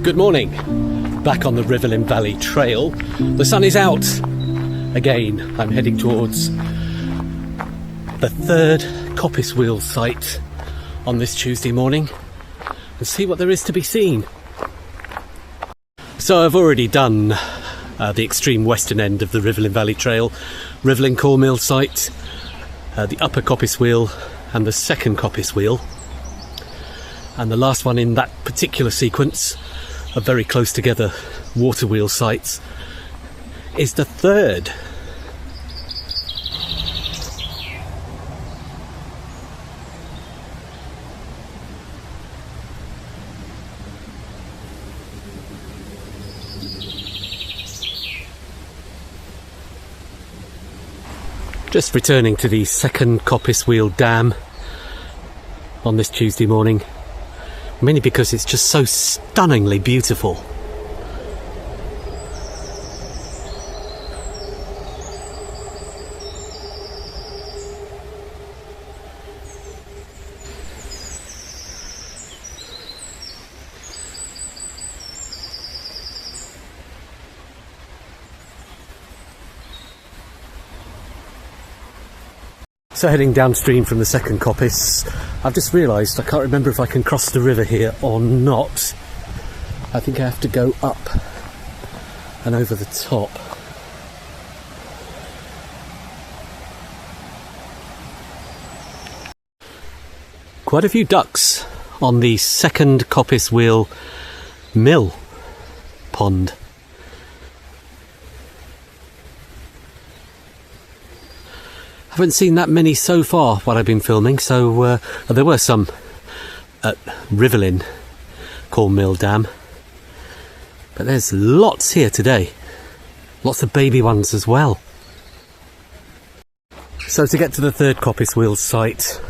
Good morning, back on the Rivelin Valley Trail. The sun is out again. I'm heading towards the Third Coppice Wheel site on this Tuesday morning and see what there is to be seen. So I've already done the extreme western end of the Rivelin Valley Trail, Rivelin Core Mill site, the upper Coppice Wheel and the second Coppice Wheel. And the last one in that particular sequence of very close together water wheel sites is the third. Just returning to the second Coppice Wheel dam on this Tuesday morning, mainly because it's just so stunningly beautiful. So heading downstream from the second coppice, I've just realised I can't remember if I can cross the river here or not. I think I have to go up and over the top. Quite a few ducks on the second Coppice Wheel mill pond. Haven't seen that many so far while I've been filming, so there were some at Rivelin Core Mill Dam, but there's lots here today, lots of baby ones as well. So to get to the Third Coppice Wheel site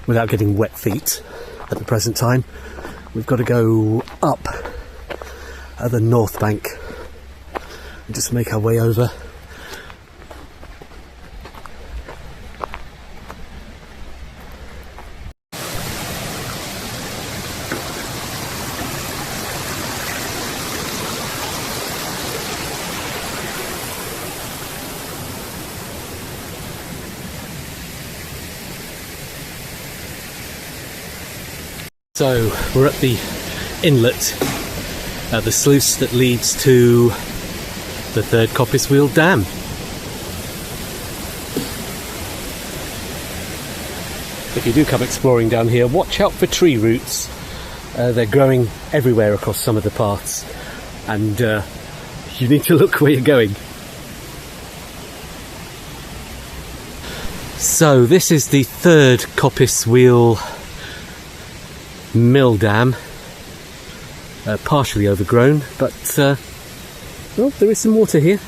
without getting wet feet at the present time, we've got to go up at the north bank and just make our way over. So we're at the inlet, the sluice that leads to the Third Coppice Wheel Dam. If you do come exploring down here, watch out for tree roots. They're growing everywhere across some of the paths, and you need to look where you're going. So this is the Third Coppice Wheel mill dam, partially overgrown, but well, there is some water here.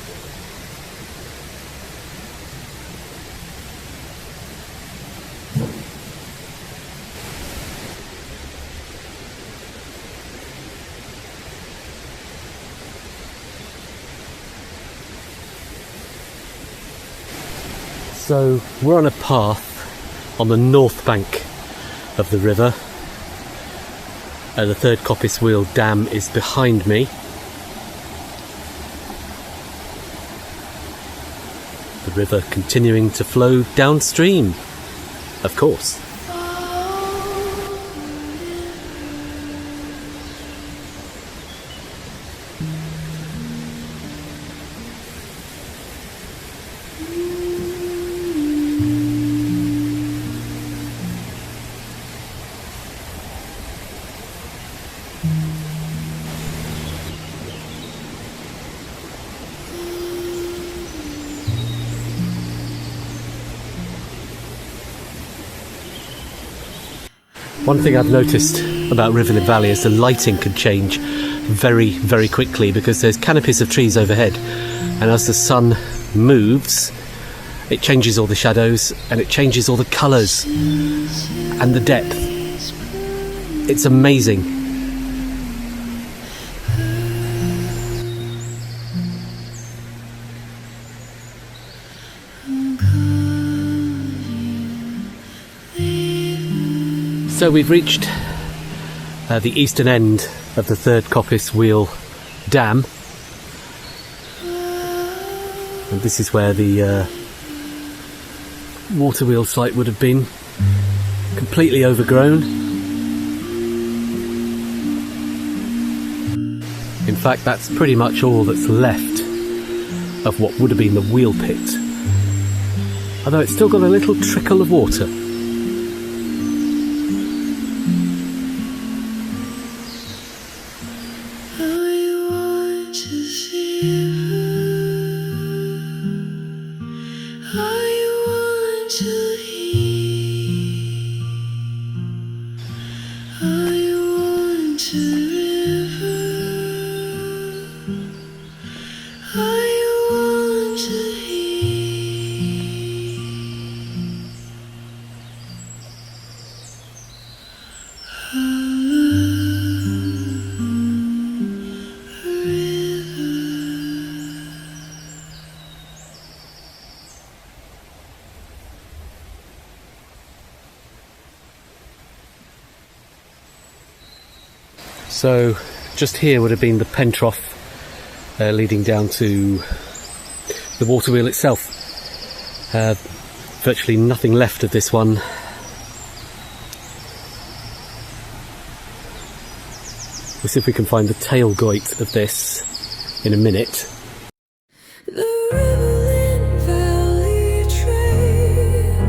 So we're on a path on the north bank of the river. The Third Coppice Wheel Dam is behind me. The river continuing to flow downstream, of course. One thing I've noticed about Rivelin Valley is the lighting can change very, very quickly because there's canopies of trees overhead, and as the sun moves it changes all the shadows and it changes all the colours and the depth. It's amazing. So we've reached the eastern end of the Third Coppice Wheel Dam, and this is where the water wheel site would have been, completely overgrown. In fact, that's pretty much all that's left of what would have been the wheel pit, although it's still got a little trickle of water. So just here would have been the pen trough leading down to the water wheel itself. Virtually nothing left of this one. We'll see if we can find the tail goit of this in a minute. The Rivelin Valley Trail.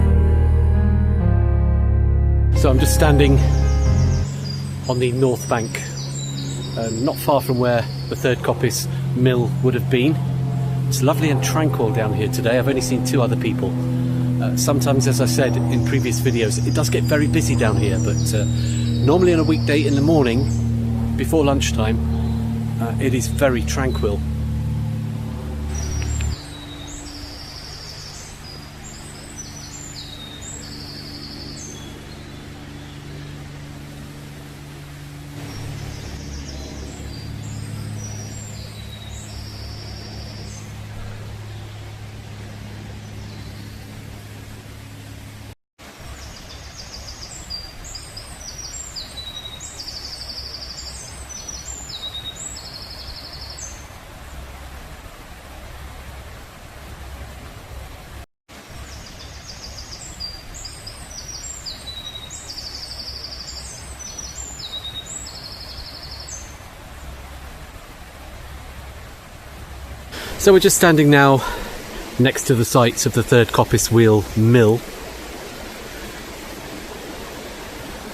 So I'm just standing on the north bank, not far from where the Third Coppice Mill would have been. It's lovely and tranquil down here today. I've only seen two other people. Sometimes, as I said in previous videos, it does get very busy down here, but normally on a weekday in the morning, before lunchtime, it is very tranquil. So we're just standing now next to the sites of the Third Coppice Wheel Mill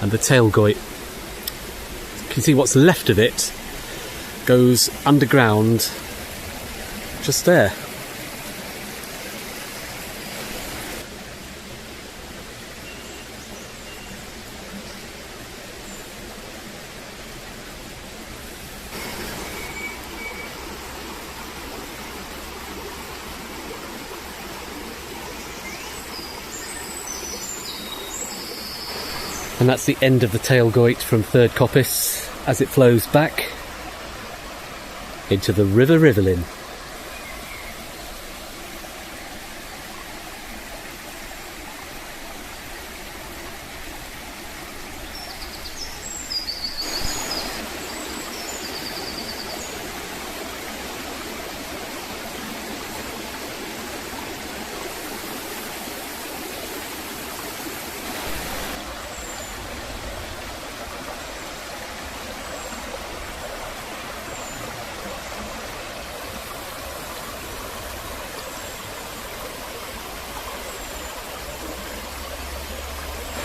and the tail goit. You can see what's left of it goes underground just there. And that's the end of the tail goit from Third Coppice as it flows back into the River Rivelin.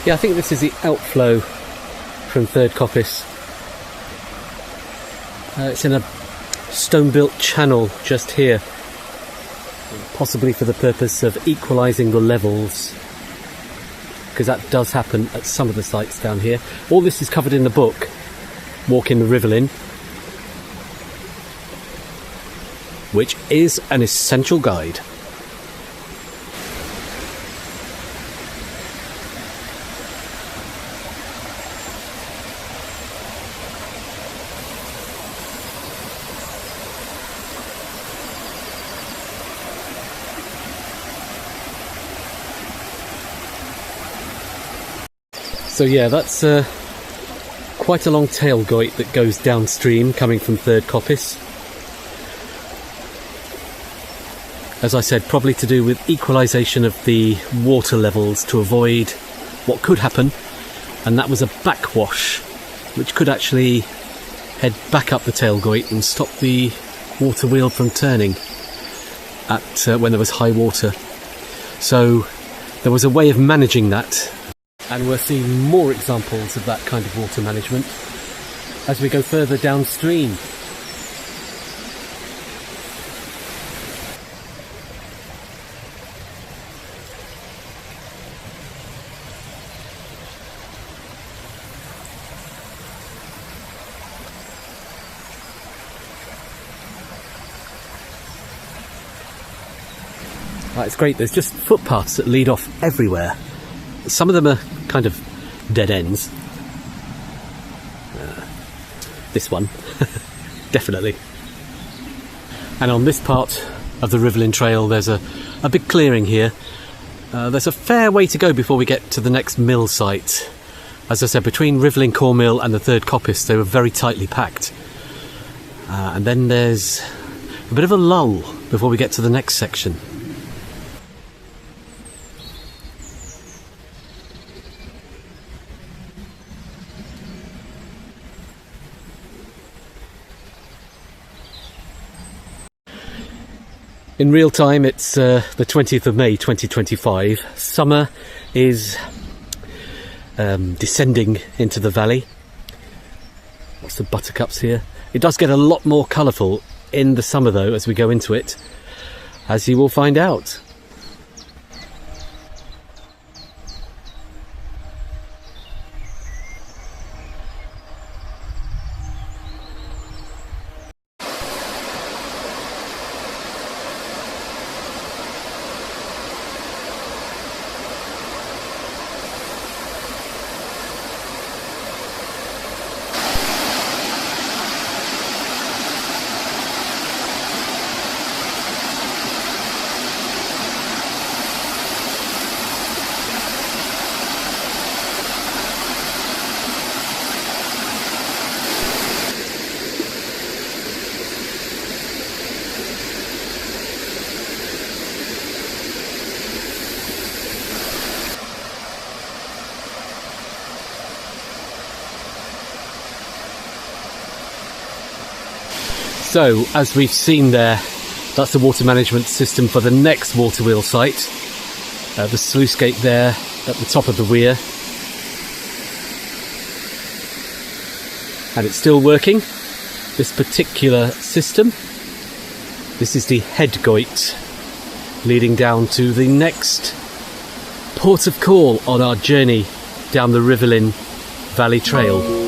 Yeah, I think this is the outflow from Third Coppice. It's in a stone-built channel just here, possibly for the purpose of equalising the levels, because that does happen at some of the sites down here. All this is covered in the book, Walking the Rivelin, which is an essential guide. So yeah, that's quite a long tailgate that goes downstream coming from Third Coppice. As I said, probably to do with equalisation of the water levels to avoid what could happen, and that was a backwash which could actually head back up the tailgate and stop the water wheel from turning at when there was high water. So there was a way of managing that, and we're seeing more examples of that kind of water management as we go further downstream. It's great, there's just footpaths that lead off everywhere. Some of them are kind of dead ends. This one, definitely. And on this part of the Rivelin Trail there's a big clearing here. There's a fair way to go before we get to the next mill site. As I said, between Rivelin Core Mill and the Third Coppice they were very tightly packed. And then there's a bit of a lull before we get to the next section. In real time, it's the 20th of May 2025. Summer is descending into the valley. Lots of buttercups here. It does get a lot more colourful in the summer though as we go into it, as you will find out. So, as we've seen there, that's the water management system for the next water wheel site. The sluice gate there at the top of the weir. And it's still working, this particular system. This is the head gate leading down to the next port of call on our journey down the Rivelin Valley Trail.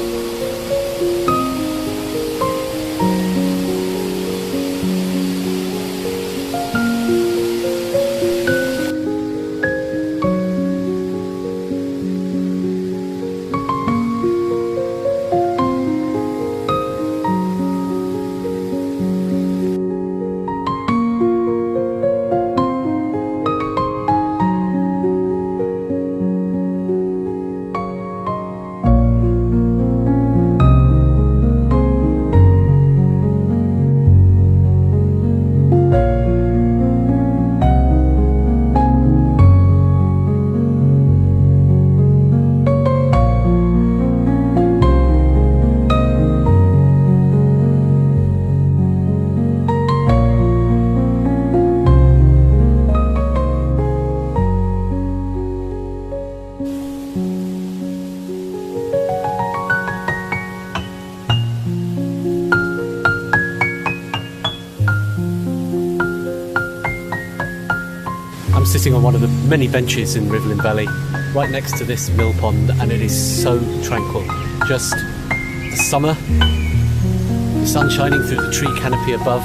sitting on one of the many benches in Rivelin Valley, right next to this mill pond, and it is so tranquil. Just the summer, the sun shining through the tree canopy above,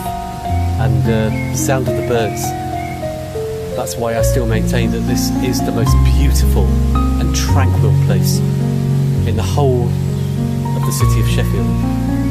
and the sound of the birds. That's why I still maintain that this is the most beautiful and tranquil place in the whole of the city of Sheffield.